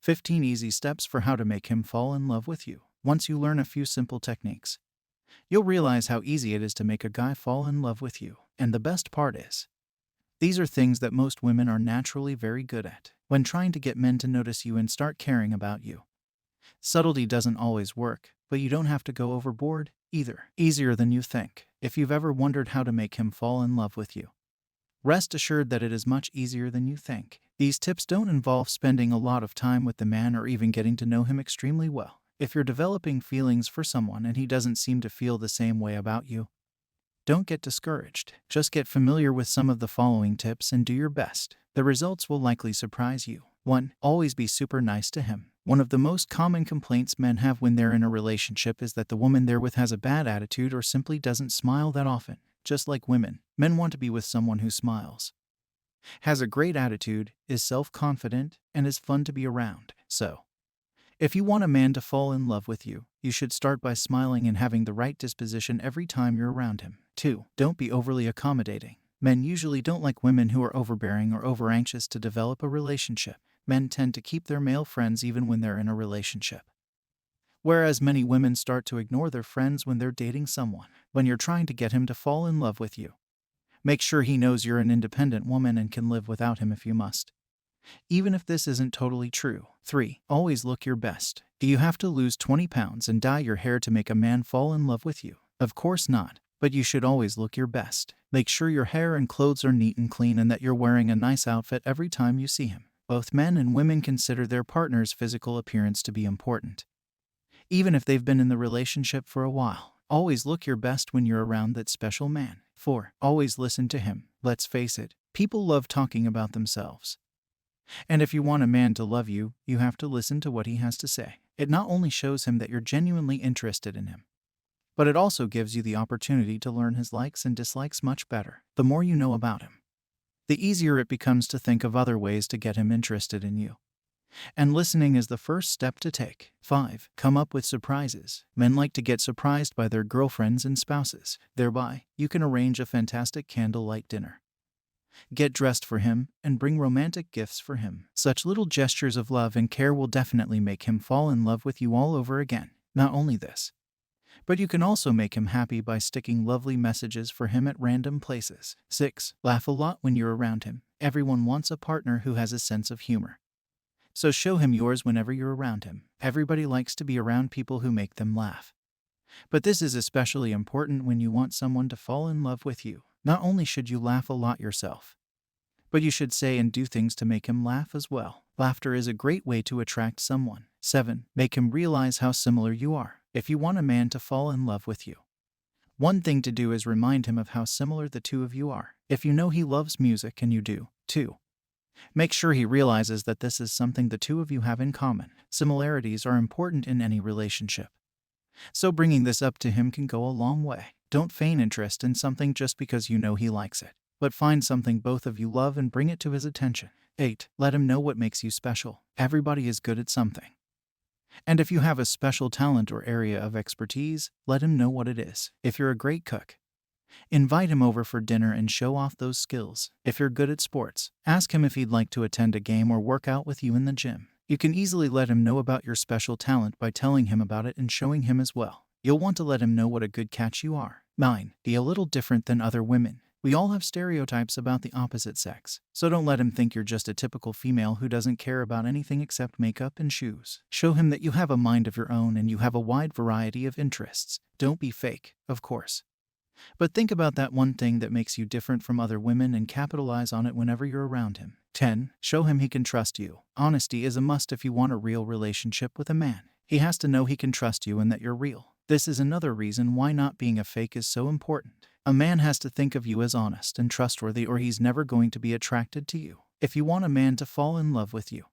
15 easy steps for how to make him fall in love with you. Once you learn a few simple techniques, you'll realize how easy it is to make a guy fall in love with you. And the best part is, these are things that most women are naturally very good at when trying to get men to notice you and start caring about you. Subtlety doesn't always work, but you don't have to go overboard either. Easier than you think. If you've ever wondered how to make him fall in love with you, rest assured that it is much easier than you think. These tips don't involve spending a lot of time with the man or even getting to know him extremely well. If you're developing feelings for someone and he doesn't seem to feel the same way about you, don't get discouraged. Just get familiar with some of the following tips and do your best. The results will likely surprise you. 1. Always be super nice to him. One of the most common complaints men have when they're in a relationship is that the woman they're with has a bad attitude or simply doesn't smile that often. Just like women, men want to be with someone who smiles, has a great attitude, is self-confident, and is fun to be around. So, if you want a man to fall in love with you, you should start by smiling and having the right disposition every time you're around him. 2. Don't be overly accommodating. Men usually don't like women who are overbearing or overanxious to develop a relationship. Men tend to keep their male friends even when they're in a relationship, whereas many women start to ignore their friends when they're dating someone. When you're trying to get him to fall in love with you, make sure he knows you're an independent woman and can live without him if you must, even if this isn't totally true. 3. Always look your best. Do you have to lose 20 pounds and dye your hair to make a man fall in love with you? Of course not, but you should always look your best. Make sure your hair and clothes are neat and clean and that you're wearing a nice outfit every time you see him. Both men and women consider their partner's physical appearance to be important, even if they've been in the relationship for a while. Always look your best when you're around that special man. 4. Always listen to him. Let's face it, people love talking about themselves. And if you want a man to love you, you have to listen to what he has to say. It not only shows him that you're genuinely interested in him, but it also gives you the opportunity to learn his likes and dislikes much better. The more you know about him, the easier it becomes to think of other ways to get him interested in you. And listening is the first step to take. 5. Come up with surprises. Men like to get surprised by their girlfriends and spouses. Thereby, you can arrange a fantastic candlelight dinner, get dressed for him, and bring romantic gifts for him. Such little gestures of love and care will definitely make him fall in love with you all over again. Not only this, but you can also make him happy by sticking lovely messages for him at random places. 6. Laugh a lot when you're around him. Everyone wants a partner who has a sense of humor, so show him yours whenever you're around him. Everybody likes to be around people who make them laugh, but this is especially important when you want someone to fall in love with you. Not only should you laugh a lot yourself, but you should say and do things to make him laugh as well. Laughter is a great way to attract someone. 7. Make him realize how similar you are. If you want a man to fall in love with you, one thing to do is remind him of how similar the two of you are. If you know he loves music and you do, too, make sure he realizes that this is something the two of you have in common. Similarities are important in any relationship, so bringing this up to him can go a long way. Don't feign interest in something just because you know he likes it, but find something both of you love and bring it to his attention. 8. Let him know what makes you special. Everybody is good at something, and if you have a special talent or area of expertise, let him know what it is. If you're a great cook, invite him over for dinner and show off those skills. If you're good at sports, ask him if he'd like to attend a game or work out with you in the gym. You can easily let him know about your special talent by telling him about it and showing him as well. You'll want to let him know what a good catch you are. 9. Be a little different than other women. We all have stereotypes about the opposite sex, so don't let him think you're just a typical female who doesn't care about anything except makeup and shoes. Show him that you have a mind of your own and you have a wide variety of interests. Don't be fake, of course, but think about that one thing that makes you different from other women and capitalize on it whenever you're around him. 10. Show him he can trust you. Honesty is a must if you want a real relationship with a man. He has to know he can trust you and that you're real. This is another reason why not being a fake is so important. A man has to think of you as honest and trustworthy or he's never going to be attracted to you. If you want a man to fall in love with you,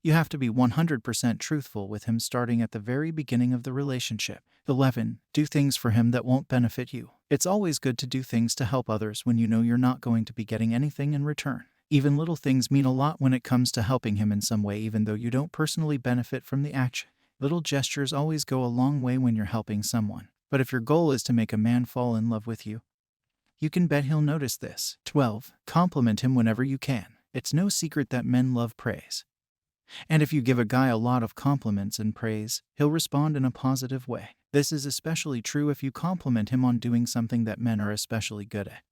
you have to be 100% truthful with him starting at the very beginning of the relationship. 11. Do things for him that won't benefit you. It's always good to do things to help others when you know you're not going to be getting anything in return. Even little things mean a lot when it comes to helping him in some way even though you don't personally benefit from the action. Little gestures always go a long way when you're helping someone. But if your goal is to make a man fall in love with you, you can bet he'll notice this. 12. Compliment him whenever you can. It's no secret that men love praise, And if you give a guy a lot of compliments and praise, he'll respond in a positive way. This is especially true if you compliment him on doing something that men are especially good at,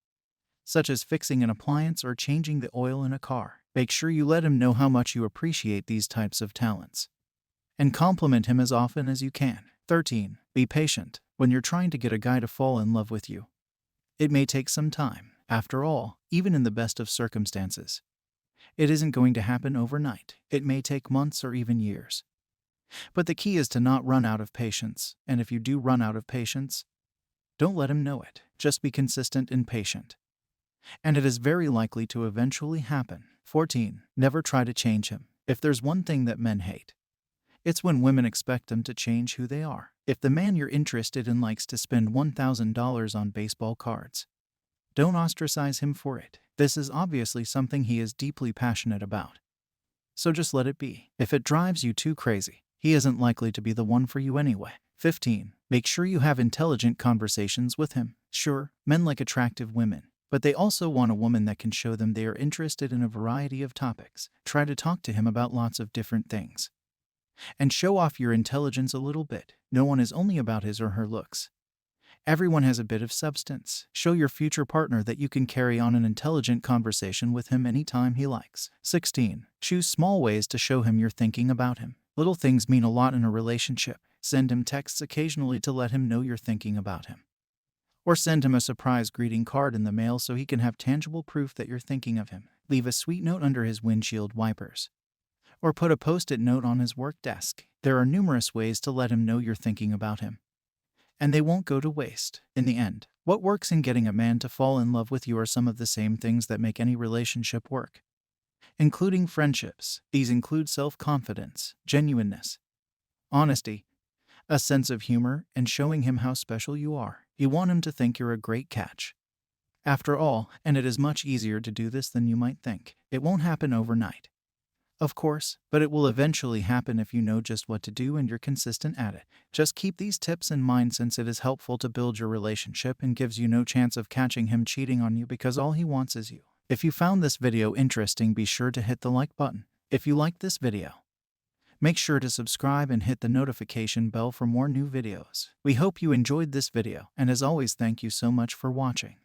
such as fixing an appliance or changing the oil in a car. Make sure you let him know how much you appreciate these types of talents, and compliment him as often as you can. 13. Be patient. When you're trying to get a guy to fall in love with you, it may take some time. After all, even in the best of circumstances, it isn't going to happen overnight. It may take months or even years. But the key is to not run out of patience, and if you do run out of patience, don't let him know it. Just be consistent and patient, and it is very likely to eventually happen. 14. Never try to change him. If there's one thing that men hate, it's when women expect them to change who they are. If the man you're interested in likes to spend $1,000 on baseball cards, don't ostracize him for it. This is obviously something he is deeply passionate about, so just let it be. If it drives you too crazy, he isn't likely to be the one for you anyway. 15. Make sure you have intelligent conversations with him. Sure, men like attractive women, but they also want a woman that can show them they are interested in a variety of topics. Try to talk to him about lots of different things, and show off your intelligence a little bit. No one is only about his or her looks. Everyone has a bit of substance. Show your future partner that you can carry on an intelligent conversation with him anytime he likes. 16. Choose small ways to show him you're thinking about him. Little things mean a lot in a relationship. Send him texts occasionally to let him know you're thinking about him, or send him a surprise greeting card in the mail so he can have tangible proof that you're thinking of him. Leave a sweet note under his windshield wipers, or put a post-it note on his work desk. There are numerous ways to let him know you're thinking about him, and they won't go to waste. In the end, what works in getting a man to fall in love with you are some of the same things that make any relationship work, including friendships. These include self-confidence, genuineness, honesty, a sense of humor, and showing him how special you are. You want him to think you're a great catch, after all, and it is much easier to do this than you might think. It won't happen overnight, of course, but it will eventually happen if you know just what to do and you're consistent at it. Just keep these tips in mind, since it is helpful to build your relationship and gives you no chance of catching him cheating on you, because all he wants is you. If you found this video interesting, be sure to hit the like button. If you liked this video, make sure to subscribe and hit the notification bell for more new videos. We hope you enjoyed this video, and as always, thank you so much for watching.